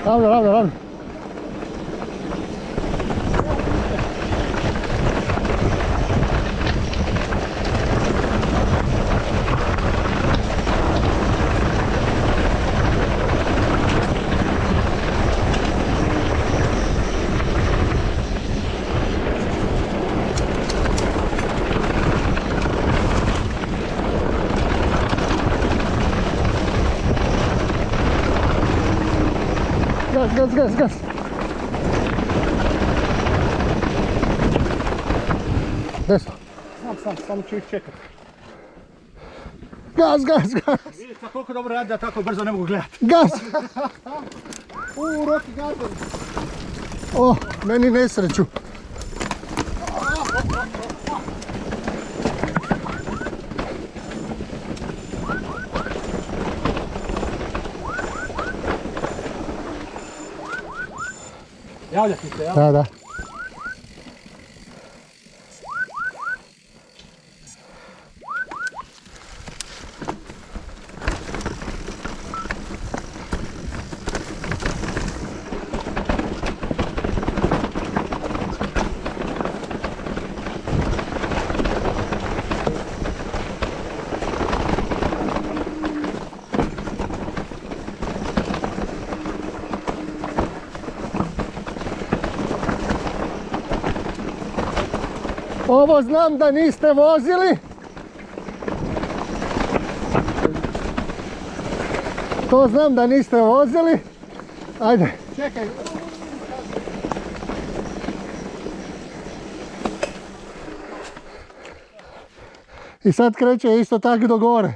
Ravno, ravno, ravno. Gas, gas, gas, gas. Desno. Samo ću ih čekati. Gas, gas, gas. Vidite koliko dobro radi da tako brzo ne mogu gledati. Gas. Roki gazdom. O, meni nesreću. Javlja ti se, jel? Da, da. Ovo znam da niste vozili. To znam da niste vozili. Ajde. Čekaj. I sad kreće isto tako do gore.